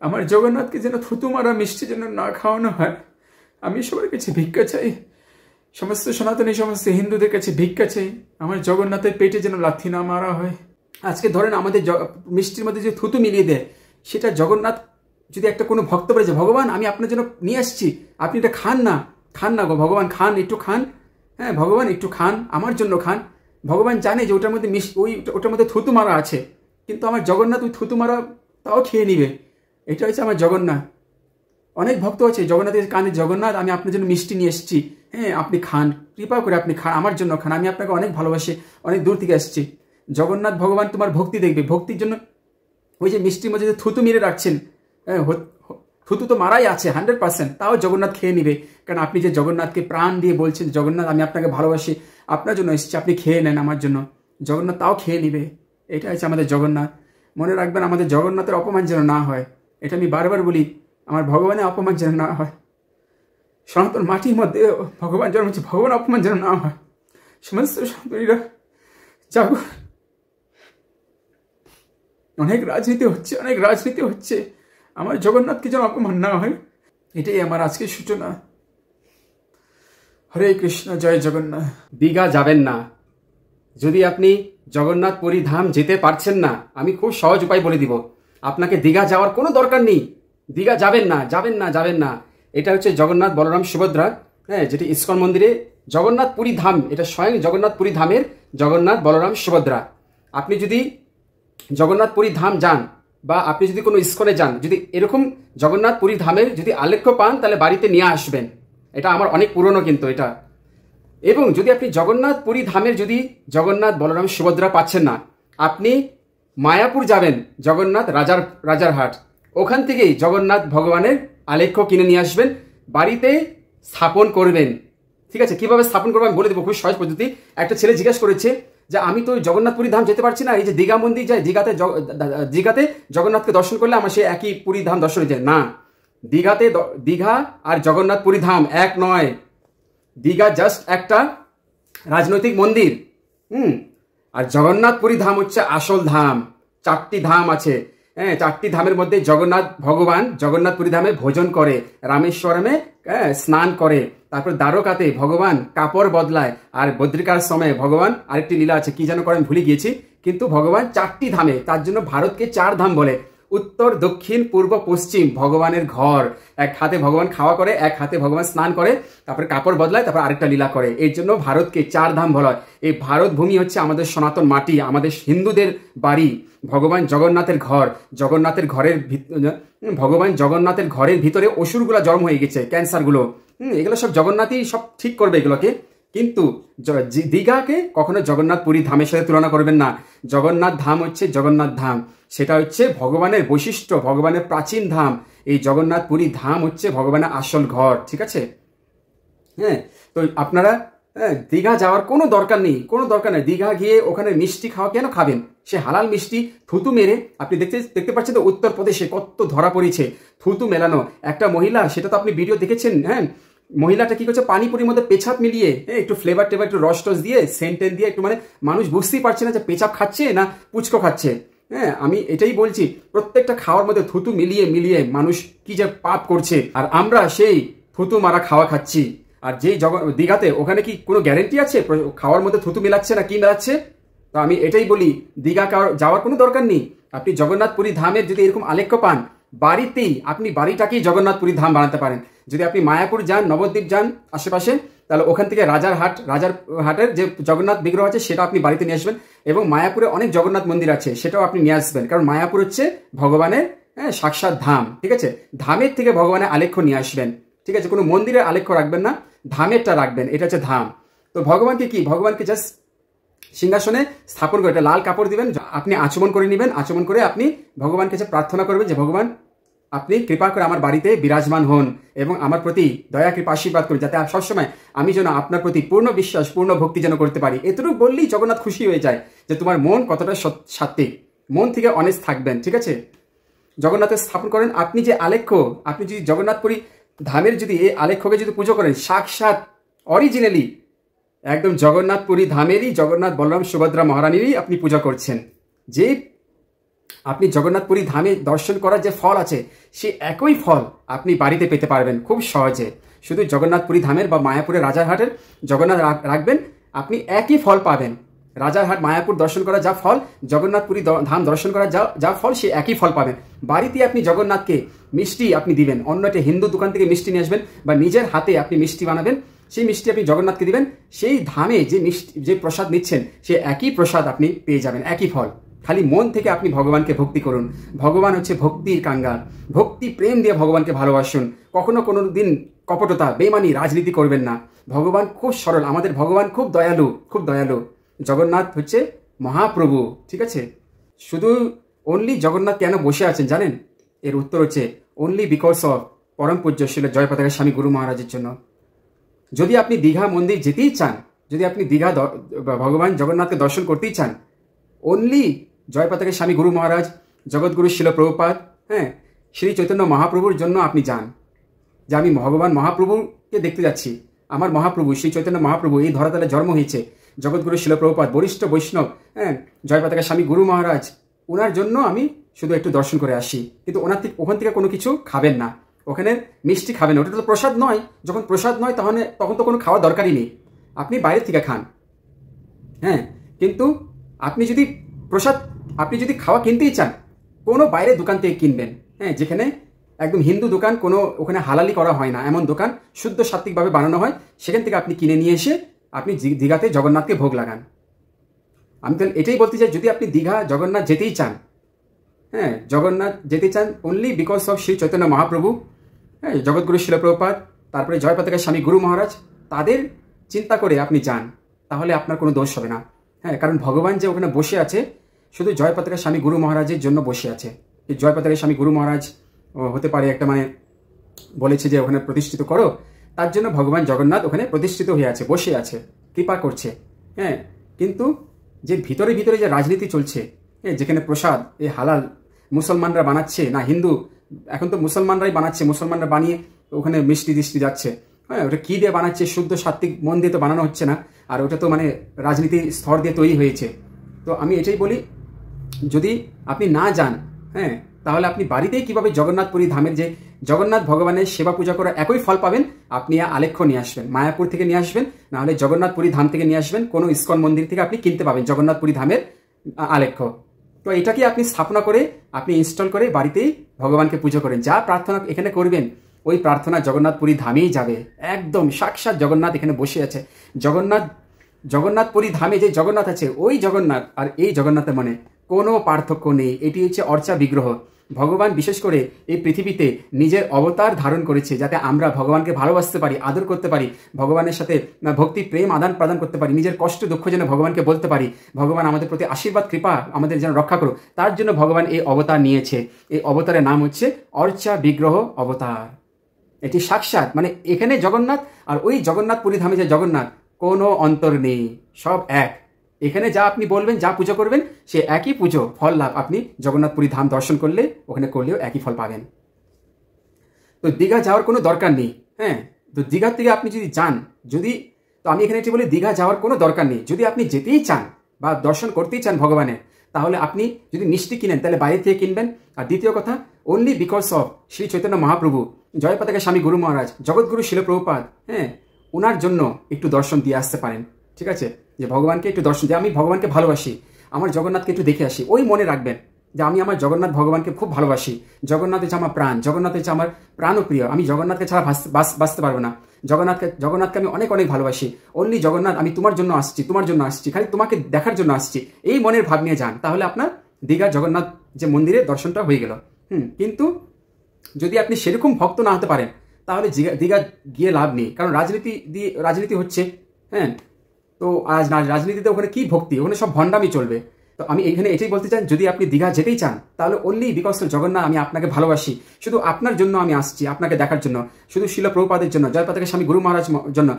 আমার জগন্নাথকে যেন থুতু মারা মিষ্টি যেন না খাওয়ানো হয়। আমি সবার কাছে ভিক্ষা চাই, সমস্ত সনাতনী সমস্ত হিন্দুদের কাছে ভিক্ষা চাই, আমার জগন্নাথের পেটে যেন লাথি না মারা হয়। আজকে ধরেন আমাদের মিষ্টির মধ্যে যে থুতু মিলিয়ে দেয়, সেটা জগন্নাথ যদি একটা কোনো ভক্ত বলে যে ভগবান আমি আপনার জন্য নিয়ে আসছি, আপনি এটা খান না গো ভগবান, খান, একটু খান, হ্যাঁ ভগবান একটু খান, আমার জন্য খান। ভগবান জানে যে ওটার মধ্যে ওটার মধ্যে থুতু মারা আছে, কিন্তু আমার জগন্নাথ ওই থুতু মারা তাও খেয়ে নিবে। এটা হচ্ছে আমার জগন্নাথ। অনেক ভক্ত আছে জগন্নাথের কানে, জগন্নাথ আমি আপনার জন্য মিষ্টি নিয়ে এসেছি, হ্যাঁ আপনি খান, কৃপা করে আপনি খান, আমার জন্য খান, আমি আপনাকে অনেক ভালোবাসি, অনেক দূর থেকে আসছি। জগন্নাথ ভগবান তোমার ভক্তি দেখবে, ভক্তির জন্য ওই যে মিষ্টির মধ্যে যে থুতু মেরে রাখছেন, হ্যাঁ থুতু তো মারাই আছে 100%, তাও জগন্নাথ খেয়ে নিবে। কারণ আপনি যে জগন্নাথকে প্রাণ দিয়ে বলছেন জগন্নাথ আমি আপনাকে ভালোবাসি, আপনার জন্য এসেছি, আপনি খেয়ে নেন আমার জন্য, জগন্নাথ তাও খেয়ে নিবে। এটা হচ্ছে আমাদের জগন্নাথ। মনে রাখবেন আমাদের জগন্নাথের অপমান যেন না হয়, এটা আমি বারবার বলি, আমার ভগবানের অপমান যেন না হয়। সনাতন মাটির মধ্যে ভগবান জন্মেছে, ভগবান অপমান যেন না হয়। সমস্ত সনাতনীরা জাগো, অনেক রাজনীতি হচ্ছে, আমার জগন্নাথকে যেন অপমান না হয়, এটাই আমার আজকের সূচনা। হরে কৃষ্ণ, জয় জগন্নাথ। দীঘা যাবেন না। যদি আপনি জগন্নাথ পুরী ধাম যেতে পারছেন না, আমি খুব সহজ উপায় বলে দিব, আপনাকে দীঘা যাওয়ার কোনো দরকার নেই। দীঘা যাবেন না। এটা হচ্ছে জগন্নাথ বলরাম সুভদ্রা, হ্যাঁ, যেটি ইস্কন মন্দিরে জগন্নাথ পুরী ধাম, এটা স্বয়ং জগন্নাথ পুরী ধামের জগন্নাথ বলরাম সুভদ্রা। আপনি যদি জগন্নাথ পুরী ধাম যান বা আপনি যদি কোনো ইস্কনে যান, যদি এরকম জগন্নাথ পুরী ধামের যদি আলেখ্য পান, তাহলে বাড়িতে নিয়ে আসবেন। এটা আমার অনেক পুরনো কিন্তু এটা। এবং যদি আপনি জগন্নাথ পুরী ধামের যদি জগন্নাথ বলরাম সুভদ্রা পাচ্ছেন না, আপনি মায়াপুর যাবেন, জগন্নাথ রাজারহাট, ওখান থেকেই জগন্নাথ ভগবানের আলেখ্য কিনে নিয়ে আসবেন, বাড়িতে স্থাপন করবেন। ঠিক আছে, কিভাবে স্থাপন করবেন আমি বলে দেবো, খুব সহজ পদ্ধতি। একটা ছেলে জিজ্ঞেস করেছে যে আমি তো জগন্নাথ পুরী ধাম যেতে পারছি না, এই যে দীঘা মন্দির যায়, দীঘাতে জগন্নাথকে দর্শন করলে আমার সে একই পুরী ধাম দর্শন হয়ে যায়। না, দীঘা আর জগন্নাথ পুরী ধাম এক নয়। দীঘা জাস্ট একটা রাজনৈতিক মন্দির, আর জগন্নাথ পুরী ধাম হচ্ছে আসল ধাম। 4টি ধাম আছে, হ্যাঁ, 4টি ধামের মধ্যে জগন্নাথ ভগবান জগন্নাথ পুরী ধামে ভোজন করে, রামেশ্বরমে স্নান করে, তারপর দ্বারকাতে ভগবান কাপড় বদলায়, আর বদ্রিকার সময় ভগবান আরেকটি লীলা আছে, কি যেন করেন ভুলে গিয়েছি, কিন্তু ভগবান 4টি ধামে, তার জন্য ভারতকে 4 ধাম বলে। উত্তর, দক্ষিণ, পূর্ব, পশ্চিম ভগবানের ঘর। এক হাতে ভগবান খাওয়া করে, এক হাতে ভগবান স্নান করে, তারপরে কাপড় বদলায়, তারপর আরেকটা লীলা করে। এর জন্য ভারতকে 4 ধাম বলা হয়। এই ভারত ভূমি হচ্ছে আমাদের সনাতন মাটি, আমাদের হিন্দুদের বাড়ি, ভগবান জগন্নাথের ঘর। ভগবান জগন্নাথের ঘরের ভিতরে অসুরগুলা জন্ম হয়ে গেছে, ক্যান্সারগুলো, এগুলো সব জগন্নাথই সব ঠিক করবে এগুলোকে। কিন্তু দীঘাকে কখনো জগন্নাথ পুরী ধামের সাথে তুলনা করবেন না। জগন্নাথ ধাম হচ্ছে জগন্নাথ ধাম, সেটা হচ্ছে ভগবানের বৈশিষ্ট্য, ভগবানের প্রাচীন ধাম। এই জগন্নাথ পুরী ধাম হচ্ছে ভগবানের আসল ঘর, ঠিক আছে? হ্যাঁ, তো আপনারা দীঘা যাওয়ার কোনো দরকার নেই। দীঘা গিয়ে ওখানে মিষ্টি খাওয়া কেন খাবেন? সে হালাল মিষ্টি থুতু মেরে, আপনি দেখতে পাচ্ছেন তো উত্তরপ্রদেশে কত ধরা পড়েছে থুতু মেলানো। একটা মহিলা, সেটা তো আপনি ভিডিও দেখেছেন, হ্যাঁ, মহিলাটা কি করছে, পানিপুরির মধ্যে পেছাপ মিলিয়ে, একটু ফ্লেভার একটু রস টস দিয়ে, সেন্টেন দিয়ে, একটু মানে মানুষ বুঝতেই পারছে না যে পেছাপ খাচ্ছে না পুচকো খাচ্ছে। হ্যাঁ, আমি এটাই বলছি, প্রত্যেকটা খাওয়ার মধ্যে থুতু মিলিয়ে মানুষ কি যে পাপ করছে, আর আমরা সেই থুতু মারা খাওয়া খাচ্ছি। আর যেই দীঘাতে, ওখানে কি কোনো গ্যারেন্টি আছে খাওয়ার মধ্যে থুতু মেলাচ্ছে না কি মেলাচ্ছে? তো আমি এটাই বলি, দীঘা যাওয়ার কোনো দরকার নেই। আপনি জগন্নাথ পুরী ধামের যদি এরকম আলেখ্য পান, বাড়িতেই আপনি বাড়িটাকেই জগন্নাথ পুরী ধাম বানাতে পারেন। যদি আপনি মায়াপুর যান, নবদ্বীপ যান আশেপাশে, তাহলে ওখান থেকে রাজারহাটের যে জগন্নাথ বিগ্রহ আছে সেটা আপনি বাড়িতে নিয়ে আসবেন। এবং মায়াপুরে অনেক জগন্নাথ মন্দির আছে, সেটাও আপনি নিয়ে আসবেন, কারণ মায়াপুর হচ্ছে ভগবানের সাক্ষাৎ ধাম, ঠিক আছে? ধামের থেকে ভগবানের আলেখ্য নিয়ে আসবেন, ঠিক আছে? কোনো মন্দিরের আলেখ্য রাখবেন না, ধামেরটা রাখবেন, এটা হচ্ছে ধাম। তো ভগবানকে জাস্ট সিংহাসনে স্থাপন করে একটা লাল কাপড় দিবেন, আপনি আচমন করে নেবেন, আচমন করে আপনি ভগবানকে কাছে প্রার্থনা করবেন যে ভগবান আপনি কৃপা করে আমার বাড়িতে বিরাজমান হন এবং আমার প্রতি দয়া কৃপা আশীর্বাদ করুন, যাতে সবসময় আমি যেন আপনার প্রতি পূর্ণ বিশ্বাস, পূর্ণ ভক্তি যেন করতে পারি। এতটুকু বললেই জগন্নাথ খুশি হয়ে যায় যে তোমার মন কতটা সাত্বিক, মন থেকে অনেস্ট থাকবেন, ঠিক আছে? জগন্নাথের স্থাপন করেন, আপনি যে আলেখ্য, আপনি যদি জগন্নাথপুরী ধামের যদি এই আলেখ্যকে যদি পুজো করেন, সাক্ষাৎ অরিজিনালি একদম জগন্নাথপুরী ধামেরই জগন্নাথ বলরাম সুভদ্রা মহারানীরই আপনি পূজা করছেন। যে আপনি জগন্নাথপুরী ধামে দর্শন করার যে ফল আছে সে একই ফল আপনি বাড়িতে পেতে পারবেন খুব সহজে। শুধু জগন্নাথপুরী ধামের বা মায়াপুরের রাজারহাটের জগন্নাথ রাখবেন, আপনি একই ফল পাবেন। রাজারহাট মায়াপুর দর্শন করা যা ফল, জগন্নাথপুরী ধাম দর্শন করা যা ফল, সে একই ফল পাবেন। বাড়িতে আপনি জগন্নাথকে মিষ্টি আপনি দিবেন, অন্য একটা হিন্দু দোকান থেকে মিষ্টি নিয়ে আসবেন বা নিজের হাতে আপনি মিষ্টি বানাবেন, সেই মিষ্টি আপনি জগন্নাথকে দিবেন। সেই ধামে যে প্রসাদ নিচ্ছেন সে একই প্রসাদ আপনি পেয়ে যাবেন, একই ফল। খালি মন থেকে আপনি ভগবানকে ভক্তি করুন। ভগবান হচ্ছে ভক্তির কাঙ্গাল। ভক্তি প্রেম দিয়ে ভগবানকে ভালোবাসুন। কখনো কোনো দিন কপটতা বেমানি রাজনীতি করবেন না। ভগবান খুব সরল, আমাদের ভগবান খুব দয়ালু, খুব দয়ালু। জগন্নাথ হচ্ছে মহাপ্রভু, ঠিক আছে? শুধু অনলি জগন্নাথ কেন বসে আছেন জানেন? এর উত্তর হচ্ছে অনলি বিকজ অফ পরম পূজ্য শিল জয়পতাকা স্বামী গুরু মহারাজের জন্য। যদি আপনি দীঘা মন্দির যেতেই চান, যদি আপনি দীঘা ভগবান জগন্নাথকে দর্শন করতেই চান, অনলি জয়পতাকা স্বামী গুরু মহারাজ, জগৎগুরু শিল প্রভুপাদ, হ্যাঁ, শ্রী চৈতন্য মহাপ্রভুর জন্য আপনি যান। যে আমি ভগবান মহাপ্রভুকে দেখতে যাচ্ছি, আমার মহাপ্রভু শ্রী চৈতন্য মহাপ্রভু এই ধরাতলে জন্ম হয়েছে, জগৎগুরু শিল প্রভুপাদ, বরিষ্ঠ বৈষ্ণব, হ্যাঁ, জয়পতাকা স্বামী গুরু মহারাজ, ওনার জন্য আমি শুধু একটু দর্শন করে আসি। কিন্তু ওখান থেকে কোনো কিছু খাবেন না, ওখানে মিষ্টি খাবেন না, ওটা তো প্রসাদ নয়। যখন প্রসাদ নয় তখন তো কোনো খাওয়ার দরকারই নেই, আপনি বাইরে থেকে খান। হ্যাঁ, কিন্তু আপনি যদি খাওয়া কিনতেই চান, কোনো বাইরের দোকান থেকে কিনবেন, হ্যাঁ, যেখানে একদম হিন্দু দোকান, কোনো ওখানে হালালি করা হয় না এমন দোকান, শুদ্ধ সাত্ত্বিকভাবে বানানো হয়, সেখান থেকে আপনি কিনে নিয়ে এসে আপনি দীঘাতে জগন্নাথকে ভোগ লাগান। আমি তাহলে এটাই বলতে চাই, যদি আপনি দীঘা জগন্নাথ যেতেই চান, হ্যাঁ, জগন্নাথ যেতে চান only because of Shri Chaitanya Mahaprabhu, হ্যাঁ, জগৎগুরু শিল প্রভুপাদ, তারপরে জয়পতাকা স্বামী গুরু মহারাজ, তাদের চিন্তা করে আপনি যান, তাহলে আপনার কোনো দোষ হবে না। হ্যাঁ, কারণ ভগবান যে ওখানে বসে আছে শুধু জয়পতাকা স্বামী গুরু মহারাজের জন্য বসে আছে। এই জয়পতাকা স্বামী গুরু মহারাজ হতে পারে একটা বলেছে যে ওখানে প্রতিষ্ঠিত করো, তার জন্য ভগবান জগন্নাথ ওখানে প্রতিষ্ঠিত হয়ে আছে, বসে আছে, কৃপা করছে। হ্যাঁ, কিন্তু যে ভিতরে ভিতরে যে রাজনীতি চলছে, হ্যাঁ, যেখানে প্রসাদ এই হালাল মুসলমানরা বানাচ্ছে না, হিন্দু, এখন তো মুসলমানরাই বানাচ্ছে, মুসলমানরা বানিয়ে ওখানে মিষ্টি দিষ্টি যাচ্ছে। হ্যাঁ, ওটা কী দিয়ে বানাচ্ছে? শুদ্ধ সাত্ত্বিক মন দিয়ে তো বানানো হচ্ছে না, আর ওটা তো রাজনীতির স্তর দিয়ে তৈরি হয়েছে। তো আমি এটাই বলি, যদি আপনি না যান, হ্যাঁ, তাহলে আপনি বাড়িতেই কীভাবে জগন্নাথপুরী ধামের যে জগন্নাথ ভগবানের সেবা পূজা করা একই ফল পাবেন, আপনি আলেখ্য নিয়ে আসবেন, মায়াপুর থেকে নিয়ে আসবেন, নাহলে জগন্নাথপুরী ধাম থেকে নিয়ে আসবেন, কোনো ইস্কন মন্দির থেকে আপনি কিনতে পাবেন জগন্নাথপুরী ধামের আলেখ্য। তো এটাকে আপনি স্থাপনা করে, আপনি ইনস্টল করে বাড়িতেই ভগবানকে পুজো করেন। যা প্রার্থনা এখানে করবেন, ওই প্রার্থনা জগন্নাথপুরী ধামেই যাবে। একদম সাক্ষাৎ জগন্নাথ এখানে বসে আছে। জগন্নাথপুরী ধামে যে জগন্নাথ আছে, ওই জগন্নাথ আর এই জগন্নাথের কোনো পার্থক্য নেই। এটি হচ্ছে অর্চা বিগ্রহ। ভগবান বিশেষ করে এই পৃথিবীতে নিজের অবতার ধারণ করেছে যাতে আমরা ভগবানকে ভালোবাসতে পারি, আদর করতে পারি, ভগবানের সাথে ভক্তি প্রেম আদান প্রদান করতে পারি, নিজের কষ্ট দুঃখ যেন ভগবানকে বলতে পারি, ভগবান আমাদের প্রতি আশীর্বাদ কৃপা আমাদের যেন রক্ষা করুক, তার জন্য ভগবান এই অবতার নিয়েছে। এই অবতারের নাম হচ্ছে অর্চা বিগ্রহ অবতার। এটি সাক্ষাৎ এখানে জগন্নাথ আর ওই জগন্নাথপুরী ধামে যে জগন্নাথ, কোনো অন্তর নেই, সব এক। এখানে যা আপনি বলবেন, যা পুজো করবেন, সে একই পুজো ফল লাভ আপনি জগন্নাথপুরী ধাম দর্শন করলে ওখানে করলেও একই ফল পাবেন। তো দীঘা যাওয়ার কোনো দরকার নেই। হ্যাঁ, তো দীঘার থেকে আপনি যদি যান, তো আমি এখানে এটি বলি, দীঘা যাওয়ার কোনো দরকার নেই। যদি আপনি যেতেই চান বা দর্শন করতেই চান ভগবানের, তাহলে আপনি যদি মিষ্টি কিনেন তাহলে বাইরে থেকে কিনবেন। আর দ্বিতীয় কথা, only because of Shri Chaitanya Mahaprabhu, Jayapataka স্বামী গুরু মহারাজ, জগৎগুরু শিল প্রভুপাদ, হ্যাঁ, ওনার জন্য একটু দর্শন দিয়ে আসতে পারেন। ঠিক আছে, যে ভগবানকে একটু দর্শন, যে আমি ভগবানকে ভালোবাসি, আমার জগন্নাথকে একটু দেখে আসি, ওই মনে রাখবেন যে আমি আমার জগন্নাথ ভগবানকে খুব ভালোবাসি, জগন্নাথ হচ্ছে আমার প্রাণ, জগন্নাথ হচ্ছে আমার প্রাণপ্রিয়, আমি জগন্নাথকে ছাড়া বাঁচতে পারবো না, জগন্নাথকে আমি অনেক অনেক ভালোবাসি, অনলি জগন্নাথ, আমি তোমার জন্য আসছি, খালি তোমাকে দেখার জন্য আসছি, এই মনের ভাব নিয়ে যান, তাহলে আপনার দীঘা জগন্নাথ যে মন্দিরের দর্শনটা হয়ে গেল। কিন্তু যদি আপনি সেরকম ভক্ত না হতে পারেন, তাহলে দীঘা গিয়ে লাভ নেই, কারণ রাজনীতি হচ্ছে। হ্যাঁ, তো আজ রাজনীতিতে ওখানে কি ভক্তি, ওখানে সব ভণ্ডামি চলবে। তো আমি এখানে এটাই বলতে চাই, যদি আপনি দীঘা যেতেই চান, তাহলে অনলি বিকজ জগন্নাথ, আমি আপনাকে ভালোবাসি, শুধু আপনার জন্য আমি আসছি, আপনাকে দেখার জন্য, শুধু শিল প্রভুপাদের জন্য, জয়পতাকা স্বামী গুরু মহারাজ জন্য,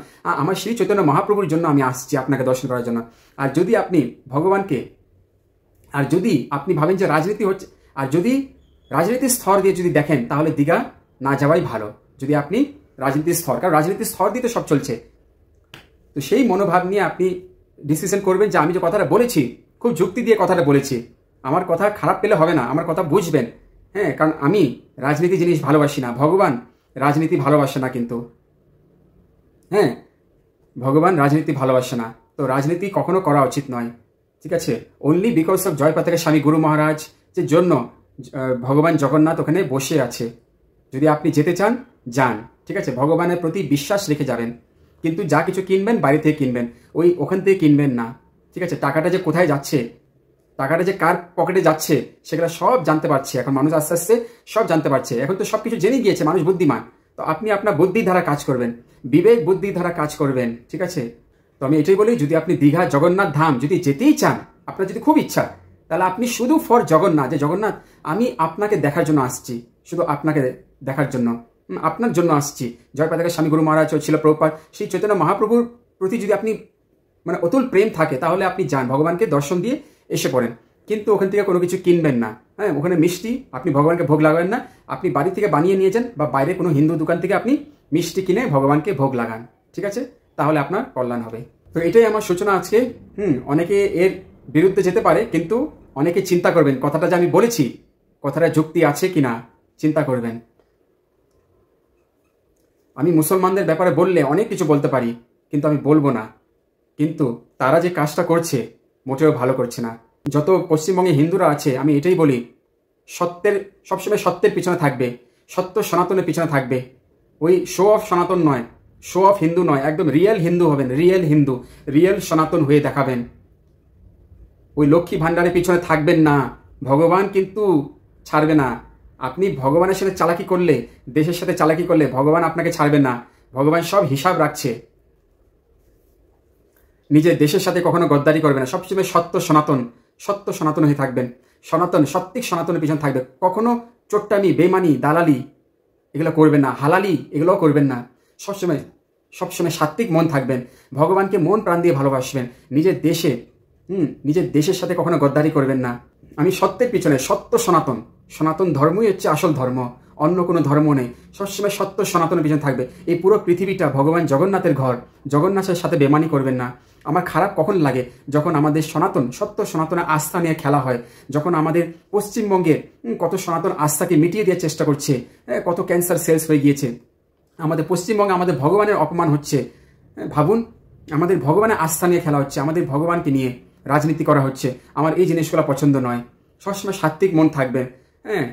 আমার শ্রী চৈতন্য মহাপ্রভুর জন্য আমি আসছি আপনাকে দর্শন করার জন্য। আর যদি আপনি ভগবানকে, আর যদি আপনি ভাবেন যে রাজনীতি হচ্ছে, আর যদি রাজনীতির স্তর দিয়ে যদি দেখেন, তাহলে দীঘা না যাওয়াই ভালো। যদি আপনি রাজনীতির স্তর, কারণ রাজনীতির স্তর দিয়ে তো সব চলছে, তো সেই মনোভাব নিয়ে আপনি ডিসিশন করবেন যে আমি যে কথাটা বলেছি, খুব যুক্তি দিয়ে কথাটা বলেছি, আমার কথা খারাপ পেলে হবে না, আমার কথা বুঝবেন। হ্যাঁ, কারণ আমি রাজনীতি জিনিস ভালোবাসি না, ভগবান রাজনীতি ভালোবাসে না কিন্তু। হ্যাঁ, ভগবান রাজনীতি ভালোবাসে না, তো রাজনীতি কখনো করা উচিত নয়, ঠিক আছে। অনলি বিকজ অফ জয় পতাকা স্বামী গুরু মহারাজ যে জন্য ভগবান জগন্নাথ ওখানে বসে আছে। যদি আপনি যেতে চান যান, ঠিক আছে, ভগবানের প্রতি বিশ্বাস রেখে যাবেন, কিন্তু যা কিছু কিনবেন বাইরে থেকে কিনবেন, ওখান থেকে কিনবেন না, ঠিক আছে। টাকাটা যে কোথায় যাচ্ছে, টাকাটা যে কার পকেটে যাচ্ছে, সেগুলো সব জানতে পারছে এখন মানুষ, আস্তে আস্তে সব জানতে পারছে। এখন তো সব কিছু জেনে গিয়েছে, মানুষ বুদ্ধিমান। তো আপনি আপনার বুদ্ধির ধারা কাজ করবেন, বিবেক বুদ্ধির ধারা কাজ করবেন, ঠিক আছে। তো আমি এটাই বলি, যদি আপনি দীঘা জগন্নাথ ধাম যদি যেতেই চান, আপনার যদি খুব ইচ্ছা, তাহলে আপনি শুধু ফর জগন্নাথ, যে জগন্নাথ আমি আপনাকে দেখার জন্য আসছি, শুধু আপনাকে দেখার জন্য, আপনার জন্য আসছি। জয় পতাকা স্বামী গুরু মহারাজ ছিল প্রভুপাদ, সেই চৈতন্য মহাপ্রভুর প্রতি যদি আপনি মানে অতুল প্রেম থাকে, তাহলে আপনি যান, ভগবানকে দর্শন দিয়ে এসে পড়েন। কিন্তু ওখান থেকে কোনো কিছু কিনবেন না। হ্যাঁ, ওখানে মিষ্টি আপনি ভগবানকে ভোগ লাগাবেন না, আপনি বাড়ি থেকে বানিয়ে নিয়ে যান, বা বাইরে কোনো হিন্দু দোকান থেকে আপনি মিষ্টি কিনে ভগবানকে ভোগ লাগান, ঠিক আছে, তাহলে আপনার কল্যাণ হবে। তো এটাই আমার সূচনা আজকে। অনেকে এর বিরুদ্ধে যেতে পারে, কিন্তু অনেকে চিন্তা করবেন কথাটা যে আমি বলেছি, কথাটা যুক্তি আছে কিনা চিন্তা করবেন। আমি মুসলমানদের ব্যাপারে বললে অনেক কিছু বলতে পারি, কিন্তু আমি বলবো না। কিন্তু তারা যে কাজটা করছে মোটেও ভালো করছে না। যত পশ্চিমবঙ্গে হিন্দুরা আছে, আমি এটাই বলি, সবসময় সত্যের পিছনে থাকবে, সত্য সনাতনের পিছনে থাকবে। ওই শো অফ সনাতন নয়, শো অফ হিন্দু নয়, একদম রিয়েল হিন্দু হবেন, রিয়েল হিন্দু, রিয়েল সনাতন হয়ে দেখাবেন। ওই লক্ষ্মী ভাণ্ডারের পিছনে থাকবেন না, ভগবান কিন্তু ছাড়বে না। আপনি ভগবানের সাথে চালাকি করলে, দেশের সাথে চালাকি করলে ভগবান আপনাকে ছাড়বেন না। ভগবান সব হিসাব রাখছে। নিজের দেশের সাথে কখনো গদ্দারি করবে না, সবসময় সত্য সনাতন হয়ে থাকবেন, সনাতন সত্যিক সনাতনের পিছনে থাকবে। কখনো চোট্টামি, বেমানি, দালালি এগুলো করবেন না, হালালি এগুলোও করবেন না। সবসময় সাত্বিক মন থাকবেন, ভগবানকে মন প্রাণ দিয়ে ভালোবাসবেন। নিজের দেশের সাথে কখনো গদ্দারি করবেন না। আমি সত্যের পিছনে, সত্য সনাতন ধর্মই হচ্ছে আসল ধর্ম, অন্য কোনো ধর্ম নেই। সবসময় সত্য সনাতনের পিছনে থাকবে। এই পুরো পৃথিবীটা ভগবান জগন্নাথের ঘর, জগন্নাথের সাথে বেমানি করবেন না। আমার খারাপ কখন লাগে, যখন আমাদের সত্য সনাতনের আস্থা নিয়ে খেলা হয়, যখন আমাদের পশ্চিমবঙ্গের কত সনাতন আস্থাকে মিটিয়ে দেওয়ার চেষ্টা করছে, কত ক্যান্সার সেলস হয়ে গিয়েছে। আমাদের পশ্চিমবঙ্গে আমাদের ভগবানের অপমান হচ্ছে। ভাবুন, আমাদের ভগবানের আস্থা নিয়ে খেলা হচ্ছে, আমাদের ভগবানকে নিয়ে রাজনীতি করা হচ্ছে। আমার এই জিনিসগুলো পছন্দ নয়। সবসময় সাত্বিক মন থাকবেন। হ্যাঁ,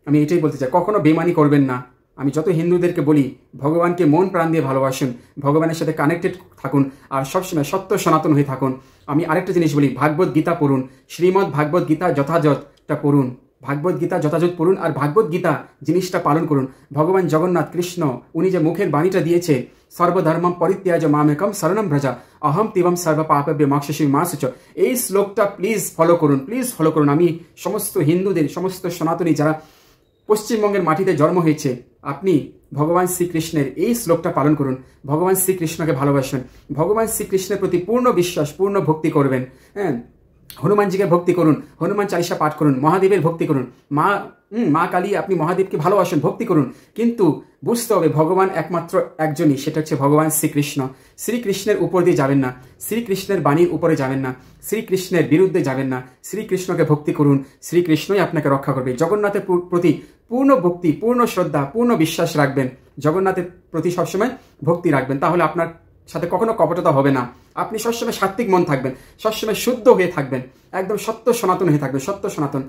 আমি এটাই বলতে চাই, কখনো বেমানি করবেন না। আমি যত হিন্দুদেরকে বলি, ভগবানকে মন প্রাণ দিয়ে ভালোবাসুন, ভগবানের সাথে কানেক্টেড থাকুন, আর সবসময় সত্য সনাতন হয়ে থাকুন। আমি আরেকটা জিনিস বলি, ভাগবত গীতা পড়ুন, শ্রীমদ্ ভাগবত গীতা যথাযথটা পড়ুন, ভাগবত গীতা যথাযথ পড়ুন, আর ভাগবত গীতা জিনিসটা পালন করুন। ভগবান জগন্নাথ কৃষ্ণ উনি যে মুখের বাণীটা দিয়েছে, সর্বধর্মম পরিত্যাজ্য মামেকম শরণম ভ্রজা অহম তিবম সর্ব পাপব্য মোক্ষয়িষ্যামি মা শুচঃ, এই শ্লোকটা প্লিজ ফলো করুন। আমি সমস্ত হিন্দুদের, সমস্ত সনাতনী যারা পশ্চিমবঙ্গের মাটিতে জন্ম হয়েছে, আপনি ভগবান শ্রীকৃষ্ণের এই শ্লোকটা পালন করুন, ভগবান শ্রীকৃষ্ণকে ভালোবাসবেন, ভগবান শ্রীকৃষ্ণের প্রতি পূর্ণ বিশ্বাস, পূর্ণ ভক্তি করবেন। হ্যাঁ, হনুমানজিকে ভক্তি করুন, হনুমান চালিসা পাঠ করুন, মহাদেবের ভক্তি করুন, মা কালী, আপনি মহাদেবকে ভালোবাসেন, ভক্তি করুন। কিন্তু বুঝতে হবে ভগবান একমাত্র একজনই, সেটা হচ্ছে ভগবান শ্রীকৃষ্ণ। শ্রীকৃষ্ণের উপর দিয়ে যাবেন না, শ্রীকৃষ্ণের বাণীর উপরে যাবেন না, শ্রীকৃষ্ণের বিরুদ্ধে যাবেন না। শ্রীকৃষ্ণকে ভক্তি করুন, শ্রীকৃষ্ণই আপনাকে রক্ষা করবে। জগন্নাথের প্রতি পূর্ণ ভক্তি, পূর্ণ শ্রদ্ধা, পূর্ণ বিশ্বাস রাখবেন, জগন্নাথের প্রতি সবসময় ভক্তি রাখবেন, তাহলে আপনার সাথে কখনো কপটতা হবে না। আপনি সবসময় সাত্বিক মন থাকবেন, সবসময় শুদ্ধ হয়ে থাকবেন, একদম সত্য সনাতন হয়ে থাকবেন, সত্য সনাতন।